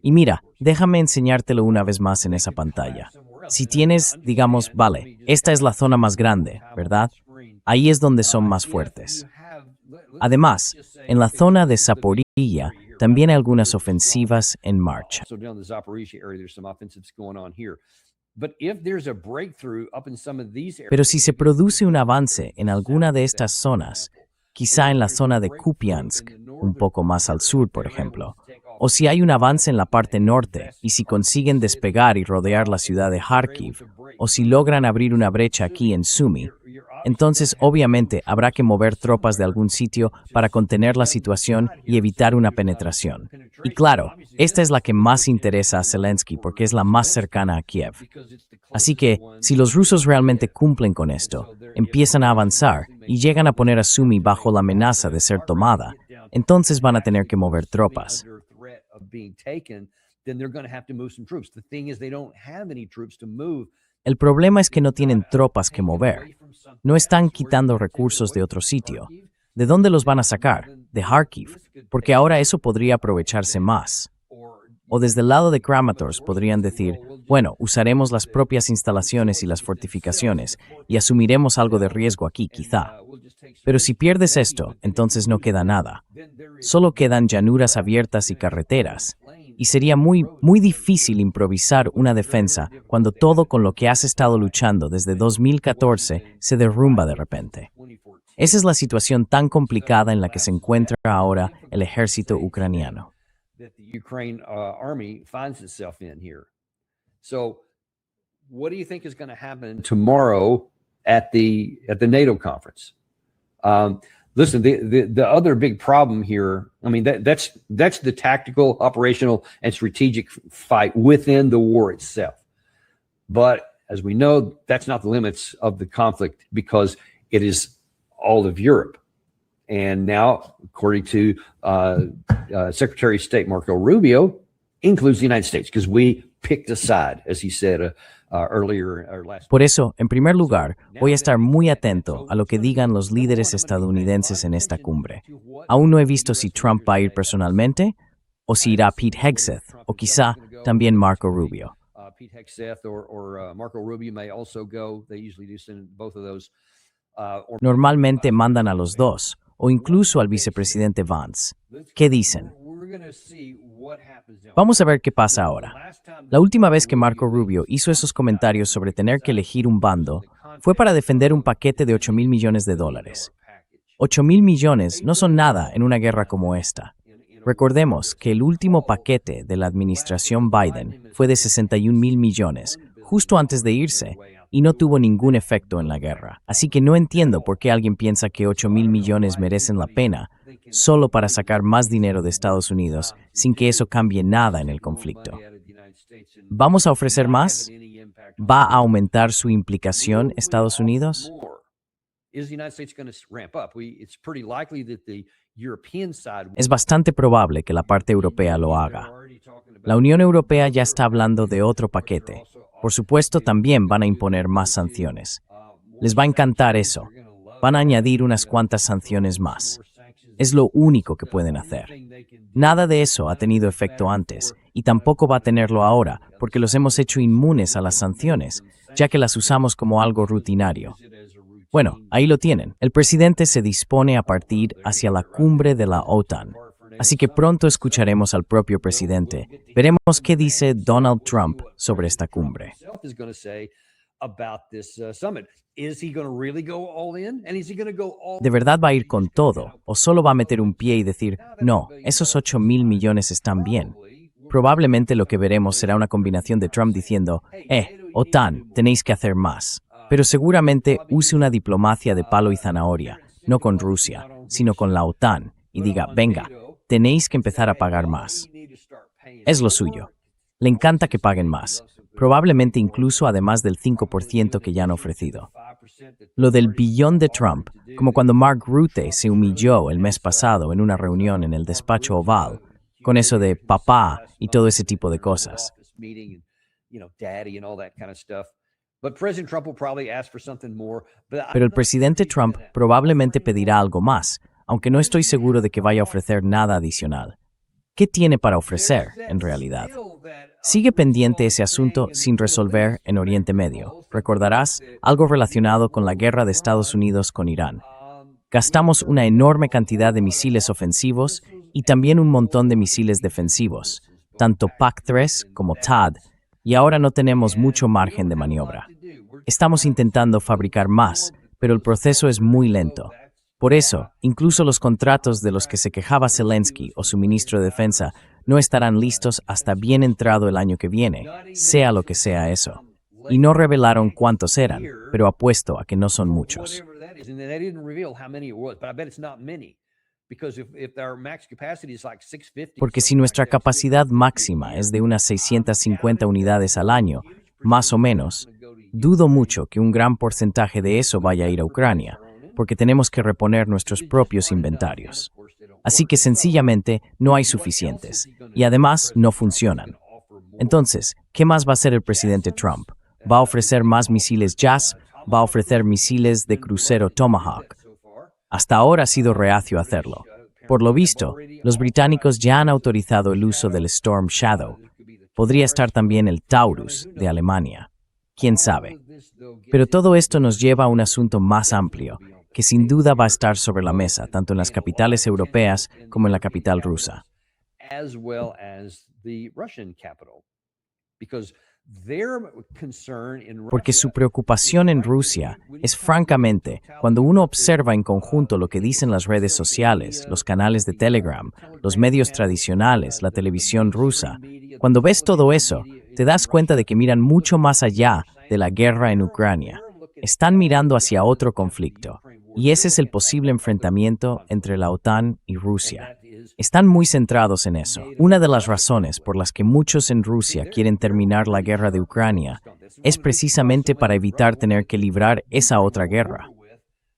Y mira, déjame enseñártelo una vez más en esa pantalla. Si tienes, digamos, vale, esta es la zona más grande, ¿verdad? Ahí es donde son más fuertes. Además, en la zona de Zaporilla también hay algunas ofensivas en marcha. Pero si se produce un avance en alguna de estas zonas, quizá en la zona de Kupiansk, un poco más al sur, por ejemplo. O si hay un avance en la parte norte, y si consiguen despegar y rodear la ciudad de Kharkiv, o si logran abrir una brecha aquí en Sumy, entonces obviamente habrá que mover tropas de algún sitio para contener la situación y evitar una penetración. Y claro, esta es la que más interesa a Zelensky porque es la más cercana a Kiev. Así que, si los rusos realmente cumplen con esto, empiezan a avanzar y llegan a poner a Sumy bajo la amenaza de ser tomada, entonces van a tener que mover tropas. El problema es que no tienen tropas que mover. No están quitando recursos de otro sitio. ¿De dónde los van a sacar? De Kharkiv, porque ahora eso podría aprovecharse más. O desde el lado de Kramatorsk podrían decir, bueno, usaremos las propias instalaciones y las fortificaciones y asumiremos algo de riesgo aquí, quizá. Pero si pierdes esto, entonces no queda nada. Solo quedan llanuras abiertas y carreteras. Y sería muy difícil improvisar una defensa cuando todo con lo que has estado luchando desde 2014 se derrumba de repente. Esa es la situación tan complicada en la que se encuentra ahora el ejército ucraniano. What do you think is going to happen tomorrow at the NATO conference? Listen, the other big problem here, I mean, that's the tactical, operational, and strategic fight within the war itself. But as we know, that's not the limits of the conflict because it is all of Europe. And now, according to Secretary of State Marco Rubio, includes the United States because we picked a side, as he said earlier or last. Por eso, en primer lugar, voy a estar muy atento a lo que digan los líderes estadounidenses en esta cumbre. Aún no he visto si Trump va a ir personalmente, o si irá Pete Hegseth, o quizá también Marco Rubio. Pete Hegseth or Marco Rubio may also go. They usually do send both of those. Normalmente mandan a los dos, o incluso al vicepresidente Vance. ¿Qué dicen? Vamos a ver qué pasa ahora. La última vez que Marco Rubio hizo esos comentarios sobre tener que elegir un bando fue para defender un paquete de $8,000 millones. $8,000 millones no son nada en una guerra como esta. Recordemos que el último paquete de la administración Biden fue de $61,000 millones, justo antes de irse, y no tuvo ningún efecto en la guerra. Así que no entiendo por qué alguien piensa que $8,000 millones merecen la pena solo para sacar más dinero de Estados Unidos sin que eso cambie nada en el conflicto. ¿Vamos a ofrecer más? ¿Va a aumentar su implicación Estados Unidos? Es bastante probable que la parte europea lo haga. La Unión Europea ya está hablando de otro paquete. Por supuesto, también van a imponer más sanciones. Les va a encantar eso. Van a añadir unas cuantas sanciones más. Es lo único que pueden hacer. Nada de eso ha tenido efecto antes, y tampoco va a tenerlo ahora, porque los hemos hecho inmunes a las sanciones, ya que las usamos como algo rutinario. Bueno, ahí lo tienen. El presidente se dispone a partir hacia la cumbre de la OTAN. Así que pronto escucharemos al propio presidente. Veremos qué dice Donald Trump sobre esta cumbre. ¿De verdad va a ir con todo o solo va a meter un pie y decir, no, esos $8,000 millones están bien? Probablemente lo que veremos será una combinación de Trump diciendo, OTAN, tenéis que hacer más. Pero seguramente use una diplomacia de palo y zanahoria, no con Rusia, sino con la OTAN, y diga, venga, tenéis que empezar a pagar más. Es lo suyo. Le encanta que paguen más, probablemente incluso además del 5% que ya han ofrecido. Lo del billón de Trump, como cuando Mark Rutte se humilló el mes pasado en una reunión en el despacho Oval, con eso de papá y todo ese tipo de cosas. Pero el presidente Trump probablemente pedirá algo más, aunque no estoy seguro de que vaya a ofrecer nada adicional. ¿Qué tiene para ofrecer, en realidad? Sigue pendiente ese asunto sin resolver en Oriente Medio. Recordarás algo relacionado con la guerra de Estados Unidos con Irán. Gastamos una enorme cantidad de misiles ofensivos y también un montón de misiles defensivos, tanto PAC-3 como THAAD, y ahora no tenemos mucho margen de maniobra. Estamos intentando fabricar más, pero el proceso es muy lento. Por eso, incluso los contratos de los que se quejaba Zelensky o su ministro de Defensa no estarán listos hasta bien entrado el año que viene, sea lo que sea eso. Y no revelaron cuántos eran, pero apuesto a que no son muchos. Porque si nuestra capacidad máxima es de unas 650 unidades al año, más o menos, dudo mucho que un gran porcentaje de eso vaya a ir a Ucrania, porque tenemos que reponer nuestros propios inventarios. Así que sencillamente no hay suficientes, y además no funcionan. Entonces, ¿qué más va a hacer el presidente Trump? ¿Va a ofrecer más misiles Jazz? ¿Va a ofrecer misiles de crucero Tomahawk? Hasta ahora ha sido reacio a hacerlo. Por lo visto, los británicos ya han autorizado el uso del Storm Shadow. Podría estar también el Taurus de Alemania. ¿Quién sabe? Pero todo esto nos lleva a un asunto más amplio, que sin duda va a estar sobre la mesa, tanto en las capitales europeas como en la capital rusa. Porque su preocupación en Rusia es francamente, cuando uno observa en conjunto lo que dicen las redes sociales, los canales de Telegram, los medios tradicionales, la televisión rusa, cuando ves todo eso, te das cuenta de que miran mucho más allá de la guerra en Ucrania. Están mirando hacia otro conflicto, y ese es el posible enfrentamiento entre la OTAN y Rusia. Están muy centrados en eso. Una de las razones por las que muchos en Rusia quieren terminar la guerra de Ucrania es precisamente para evitar tener que librar esa otra guerra.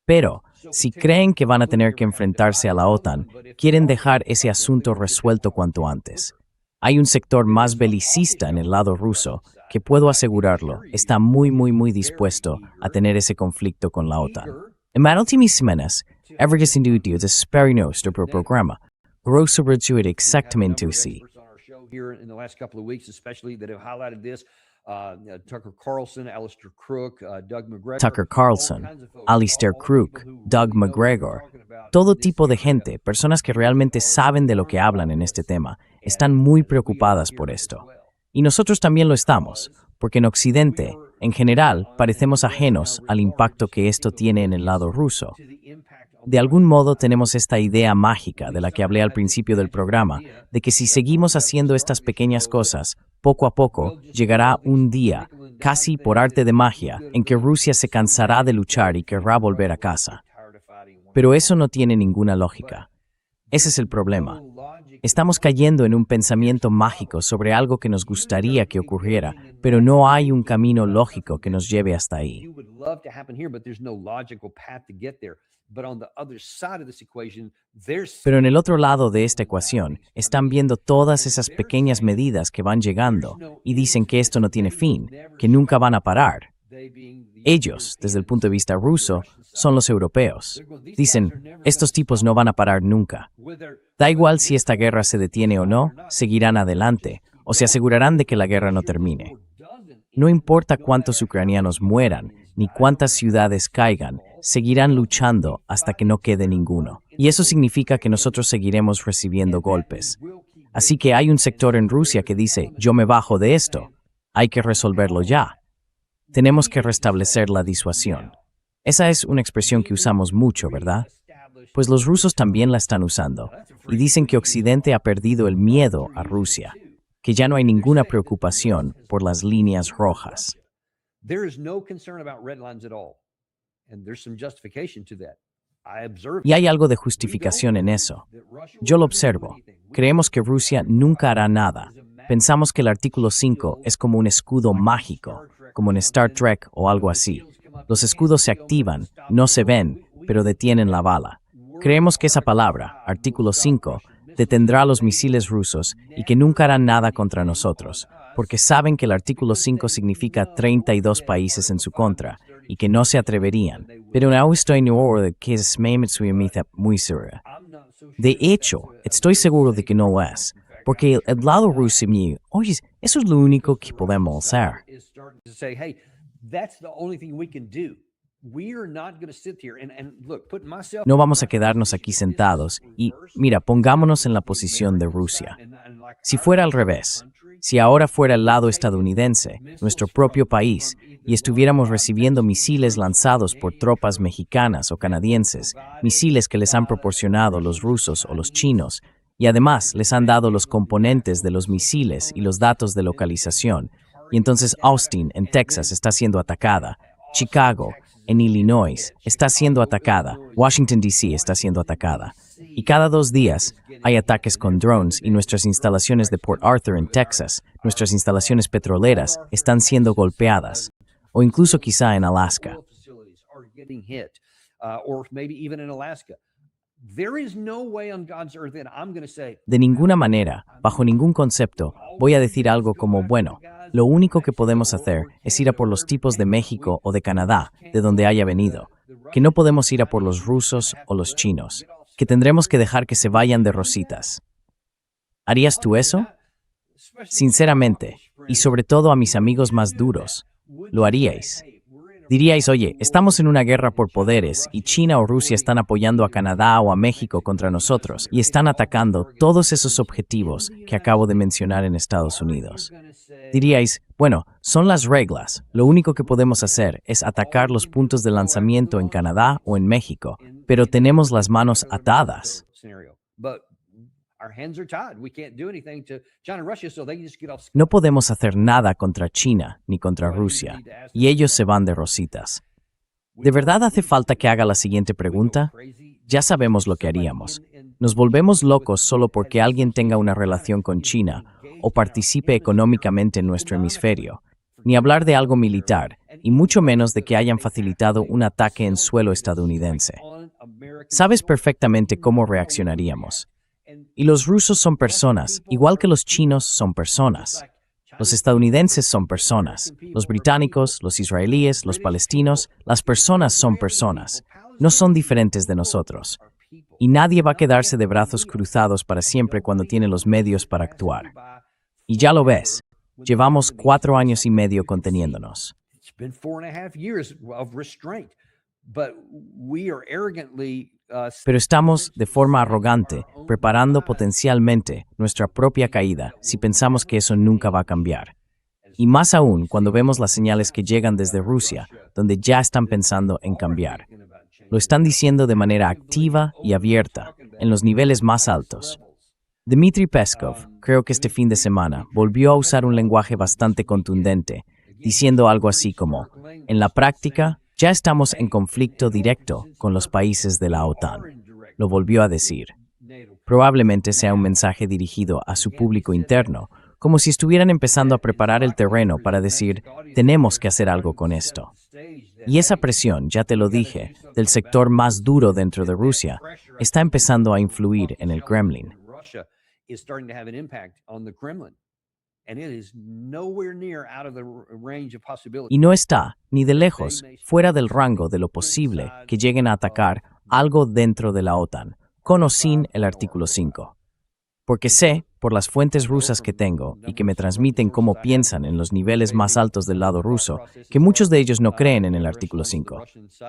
Pero, si creen que van a tener que enfrentarse a la OTAN, quieren dejar ese asunto resuelto cuanto antes. Hay un sector más belicista en el lado ruso que, puedo asegurarlo, está muy dispuesto a tener ese conflicto con la OTAN. En las últimas semanas, every individuo desespera nuestro programa. Grosso reduce exactamente así. Tucker Carlson, Alistair Crook, Doug McGregor, todo tipo de gente, personas que realmente saben de lo que hablan en este tema, están muy preocupadas por esto. Y nosotros también lo estamos, porque en Occidente, en general, parecemos ajenos al impacto que esto tiene en el lado ruso. De algún modo tenemos esta idea mágica de la que hablé al principio del programa, de que si seguimos haciendo estas pequeñas cosas, poco a poco llegará un día, casi por arte de magia, en que Rusia se cansará de luchar y querrá volver a casa. Pero eso no tiene ninguna lógica. Ese es el problema. Estamos cayendo en un pensamiento mágico sobre algo que nos gustaría que ocurriera, pero no hay un camino lógico que nos lleve hasta ahí. Pero en el otro lado de esta ecuación, están viendo todas esas pequeñas medidas que van llegando y dicen que esto no tiene fin, que nunca van a parar. Ellos, desde el punto de vista ruso, son los europeos. Dicen, estos tipos no van a parar nunca. Da igual si esta guerra se detiene o no, seguirán adelante, o se asegurarán de que la guerra no termine. No importa cuántos ucranianos mueran, ni cuántas ciudades caigan, seguirán luchando hasta que no quede ninguno. Y eso significa que nosotros seguiremos recibiendo golpes. Así que hay un sector en Rusia que dice, yo me bajo de esto. Hay que resolverlo ya. Tenemos que restablecer la disuasión. Esa es una expresión que usamos mucho, ¿verdad? Pues los rusos también la están usando, y dicen que Occidente ha perdido el miedo a Rusia, que ya no hay ninguna preocupación por las líneas rojas. Y hay algo de justificación en eso. Yo lo observo. Creemos que Rusia nunca hará nada. Pensamos que el artículo 5 es como un escudo mágico, como en Star Trek o algo así. Los escudos se activan, no se ven, pero detienen la bala. Creemos que esa palabra, artículo 5, detendrá a los misiles rusos y que nunca harán nada contra nosotros, porque saben que el artículo 5 significa 32 países en su contra y que no se atreverían. Pero no estoy seguro de que es muy segura. De hecho, estoy seguro de que no es, porque el lado ruso me oye, eso es lo único que podemos hacer. No vamos a quedarnos aquí sentados y, mira, pongámonos en la posición de Rusia. Si fuera al revés, Si ahora fuera el lado estadounidense, nuestro propio país, y estuviéramos recibiendo misiles lanzados por tropas mexicanas o canadienses, misiles que les han proporcionado los rusos o los chinos, y además les han dado los componentes de los misiles y los datos de localización, y entonces Austin, en Texas, está siendo atacada, Chicago, en Illinois, está siendo atacada, Washington, D.C. está siendo atacada, y cada 2 días hay ataques con drones y nuestras instalaciones de Port Arthur en Texas, nuestras instalaciones petroleras, están siendo golpeadas, o incluso quizá en Alaska. De ninguna manera, bajo ningún concepto, voy a decir algo como, bueno, lo único que podemos hacer es ir a por los tipos de México o de Canadá, de donde haya venido, que no podemos ir a por los rusos o los chinos, que tendremos que dejar que se vayan de rositas. ¿Harías tú eso? Sinceramente, y sobre todo a mis amigos más duros, ¿lo haríais? Diríais, oye, estamos en una guerra por poderes y China o Rusia están apoyando a Canadá o a México contra nosotros y están atacando todos esos objetivos que acabo de mencionar en Estados Unidos. Diríais, bueno, son las reglas, lo único que podemos hacer es atacar los puntos de lanzamiento en Canadá o en México, pero tenemos las manos atadas. No podemos hacer nada contra China ni contra Rusia, y ellos se van de rositas. ¿De verdad hace falta que haga la siguiente pregunta? Ya sabemos lo que haríamos. Nos volvemos locos solo porque alguien tenga una relación con China o participe económicamente en nuestro hemisferio. Ni hablar de algo militar, y mucho menos de que hayan facilitado un ataque en suelo estadounidense. Sabes perfectamente cómo reaccionaríamos. Y los rusos son personas, igual que los chinos son personas. Los estadounidenses son personas. Los británicos, los israelíes, los palestinos, las personas son personas. No son diferentes de nosotros. Y nadie va a quedarse de brazos cruzados para siempre cuando tiene los medios para actuar. Y ya lo ves, llevamos 4 años y medio conteniéndonos. Pero estamos, de forma arrogante, preparando potencialmente nuestra propia caída si pensamos que eso nunca va a cambiar. Y más aún cuando vemos las señales que llegan desde Rusia, donde ya están pensando en cambiar. Lo están diciendo de manera activa y abierta, en los niveles más altos. Dmitry Peskov, creo que este fin de semana, volvió a usar un lenguaje bastante contundente, diciendo algo así como, en la práctica, ya estamos en conflicto directo con los países de la OTAN. Lo volvió a decir. Probablemente sea un mensaje dirigido a su público interno, como si estuvieran empezando a preparar el terreno para decir, tenemos que hacer algo con esto. Y esa presión, ya te lo dije, del sector más duro dentro de Rusia, está empezando a influir en el Kremlin. Y no está, ni de lejos, fuera del rango de lo posible que lleguen a atacar algo dentro de la OTAN, con o sin el artículo 5. Porque sé, por las fuentes rusas que tengo y que me transmiten cómo piensan en los niveles más altos del lado ruso, que muchos de ellos no creen en el artículo 5.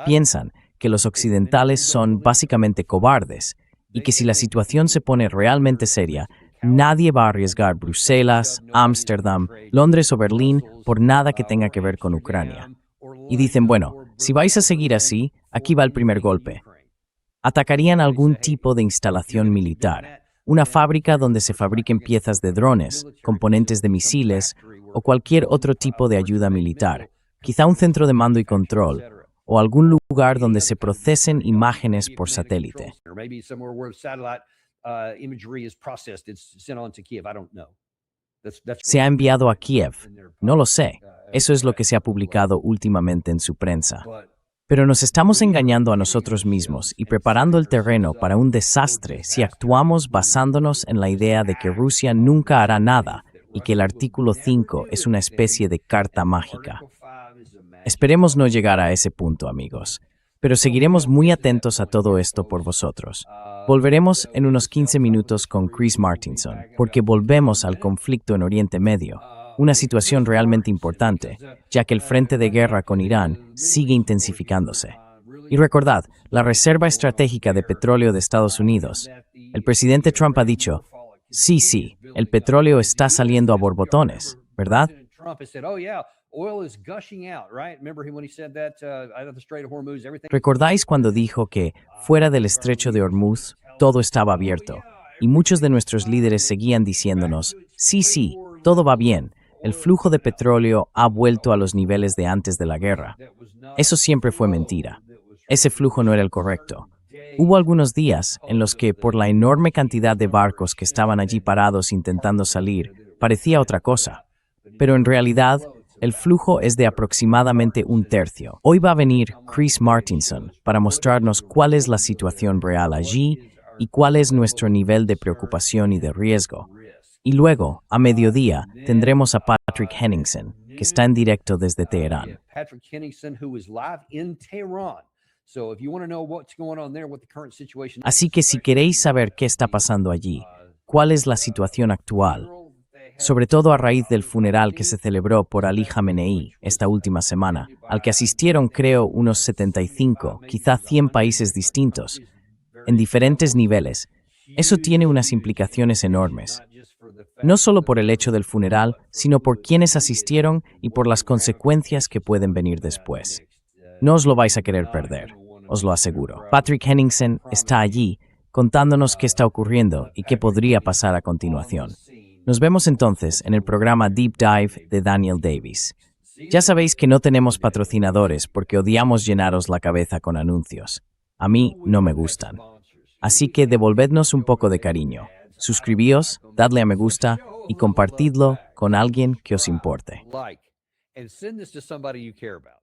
Piensan que los occidentales son básicamente cobardes y que si la situación se pone realmente seria, nadie va a arriesgar Bruselas, Ámsterdam, Londres o Berlín por nada que tenga que ver con Ucrania. Y dicen, bueno, si vais a seguir así, aquí va el primer golpe. Atacarían algún tipo de instalación militar, una fábrica donde se fabriquen piezas de drones, componentes de misiles o cualquier otro tipo de ayuda militar, quizá un centro de mando y control, o algún lugar donde se procesen imágenes por satélite. Se ha enviado a Kiev. No lo sé. Eso es lo que se ha publicado últimamente en su prensa. Pero nos estamos engañando a nosotros mismos y preparando el terreno para un desastre si actuamos basándonos en la idea de que Rusia nunca hará nada y que el artículo 5 es una especie de carta mágica. Esperemos no llegar a ese punto, amigos, pero seguiremos muy atentos a todo esto por vosotros. Volveremos en unos 15 minutos con Chris Martinson, porque volvemos al conflicto en Oriente Medio, una situación realmente importante, ya que el frente de guerra con Irán sigue intensificándose. Y recordad, la reserva estratégica de petróleo de Estados Unidos. El presidente Trump ha dicho, Sí, el petróleo está saliendo a borbotones, ¿verdad? Trump has said, "Oh yeah, oil is gushing out." Right? Remember when he said that out of the Strait of Hormuz, everything. ¿Recordáis cuando dijo que fuera del estrecho de Hormuz todo estaba abierto? Y muchos de nuestros líderes seguían diciéndonos, sí, todo va bien, el flujo de petróleo ha vuelto a los niveles de antes de la guerra. Eso siempre fue mentira. Ese flujo no era el correcto. Hubo algunos días en los que, por la enorme cantidad de barcos que estaban allí parados intentando salir, parecía otra cosa. Pero en realidad, el flujo es de aproximadamente un tercio. Hoy va a venir Chris Martinson para mostrarnos cuál es la situación real allí y cuál es nuestro nivel de preocupación y de riesgo. Y luego, a mediodía, tendremos a Patrick Henningsen, que está en directo desde Teherán. Patrick Henningsen, who is live in Tehran. So if you want to know what's going on there, what the current situation is. Así que si queréis saber qué está pasando allí, cuál es la situación actual, sobre todo a raíz del funeral que se celebró por Ali Khamenei esta última semana, al que asistieron creo unos 75, quizá 100 países distintos, en diferentes niveles, eso tiene unas implicaciones enormes. No solo por el hecho del funeral, sino por quienes asistieron y por las consecuencias que pueden venir después. No os lo vais a querer perder, os lo aseguro. Patrick Henningsen está allí contándonos qué está ocurriendo y qué podría pasar a continuación. Nos vemos entonces en el programa Deep Dive de Daniel Davis. Ya sabéis que no tenemos patrocinadores porque odiamos llenaros la cabeza con anuncios. A mí no me gustan. Así que devolvednos un poco de cariño. Suscribíos, dadle a me gusta y compartidlo con alguien que os importe. Like, and send this to somebody you care about.